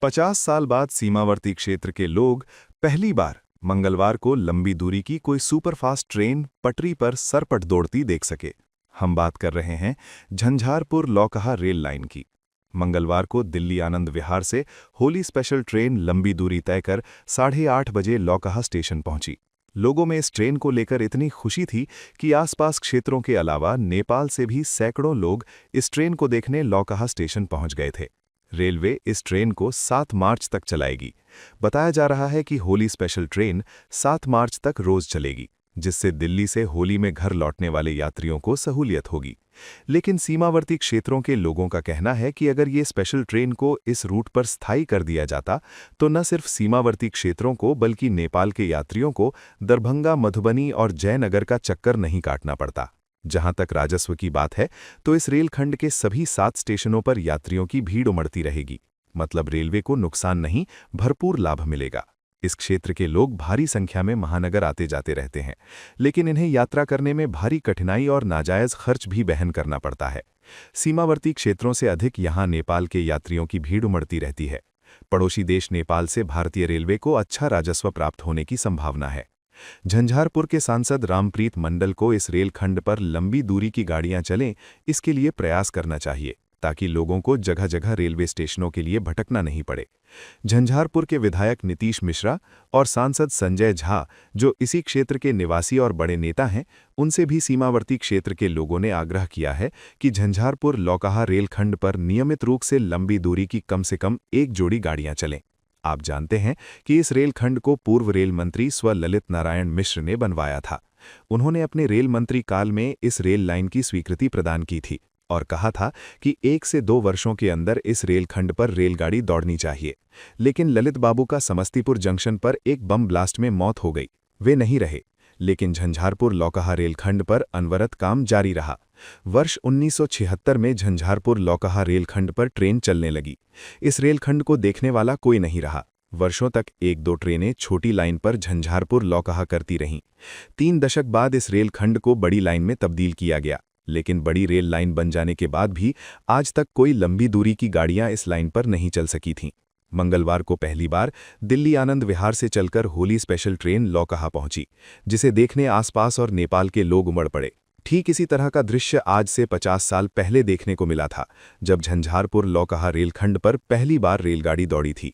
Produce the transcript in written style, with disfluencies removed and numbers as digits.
50 साल बाद सीमावर्ती क्षेत्र के लोग पहली बार मंगलवार को लंबी दूरी की कोई सुपरफास्ट ट्रेन पटरी पर सरपट दौड़ती देख सके। हम बात कर रहे हैं झंझारपुर लौकहा रेल लाइन की। मंगलवार को दिल्ली आनंद विहार से होली स्पेशल ट्रेन लंबी दूरी तय कर 8:30 बजे लौकहा स्टेशन पहुंची। लोगों में इस ट्रेन को लेकर इतनी खुशी थी कि आसपास क्षेत्रों के अलावा नेपाल से भी सैकड़ों लोग इस ट्रेन को देखने लौकहा स्टेशन पहुंच गए थे। रेलवे इस ट्रेन को 7 मार्च तक चलाएगी। बताया जा रहा है कि होली स्पेशल ट्रेन 7 मार्च तक रोज चलेगी, जिससे दिल्ली से होली में घर लौटने वाले यात्रियों को सहूलियत होगी। लेकिन सीमावर्ती क्षेत्रों के लोगों का कहना है कि अगर ये स्पेशल ट्रेन को इस रूट पर स्थायी कर दिया जाता तो न सिर्फ सीमावर्ती क्षेत्रों को बल्कि नेपाल के यात्रियों को दरभंगा, मधुबनी और जयनगर का चक्कर नहीं काटना पड़ता। जहां तक राजस्व की बात है तो इस रेलखंड के सभी 7 स्टेशनों पर यात्रियों की भीड़ उमड़ती रहेगी। मतलब रेलवे को नुकसान नहीं, भरपूर लाभ मिलेगा। इस क्षेत्र के लोग भारी संख्या में महानगर आते जाते रहते हैं, लेकिन इन्हें यात्रा करने में भारी कठिनाई और नाजायज खर्च भी वहन करना पड़ता है। सीमावर्ती क्षेत्रों से अधिक यहां नेपाल के यात्रियों की भीड़ उमड़ती रहती है। पड़ोसी देश नेपाल से भारतीय रेलवे को अच्छा राजस्व प्राप्त होने की संभावना है। झंझारपुर के सांसद रामप्रीत मंडल को इस रेलखंड पर लंबी दूरी की गाड़ियां चलें, इसके लिए प्रयास करना चाहिए ताकि लोगों को जगह जगह रेलवे स्टेशनों के लिए भटकना नहीं पड़े। झंझारपुर के विधायक नीतीश मिश्रा और सांसद संजय झा, जो इसी क्षेत्र के निवासी और बड़े नेता हैं, उनसे भी सीमावर्ती क्षेत्र के लोगों ने आग्रह किया है कि झंझारपुर लौकहा रेलखंड पर नियमित रूप से लंबी दूरी की कम से कम एक जोड़ी गाड़ियां चलें। आप जानते हैं कि इस रेलखंड को पूर्व रेल मंत्री स्व ललित नारायण मिश्र ने बनवाया था। उन्होंने अपने रेल मंत्री काल में इस रेल लाइन की स्वीकृति प्रदान की थी और कहा था कि 1 से 2 वर्षों के अंदर इस रेलखंड पर रेलगाड़ी दौड़नी चाहिए। लेकिन ललित बाबू का समस्तीपुर जंक्शन पर एक बम ब्लास्ट में मौत हो गई। वे नहीं रहे, लेकिन झंझारपुर लौकहा रेलखंड पर अनवरत काम जारी रहा। वर्ष 1976 में झंझारपुर लौकहा रेलखंड पर ट्रेन चलने लगी। इस रेलखंड को देखने वाला कोई नहीं रहा। वर्षों तक 1-2 ट्रेनें छोटी लाइन पर झंझारपुर लौकहा करती रहीं। 3 दशक बाद इस रेलखंड को बड़ी लाइन में तब्दील किया गया, लेकिन बड़ी रेल लाइन बन जाने के बाद भी आज तक कोई लंबी दूरी की गाड़ियां इस लाइन पर नहीं चल सकी थीं। मंगलवार को पहली बार दिल्ली आनंद विहार से चलकर होली स्पेशल ट्रेन लौकहा पहुंची, जिसे देखने आसपास और नेपाल के लोग उमड़ पड़े। ठीक इसी तरह का दृश्य आज से 50 साल पहले देखने को मिला था, जब झंझारपुर लौकहा रेलखंड पर पहली बार रेलगाड़ी दौड़ी थी।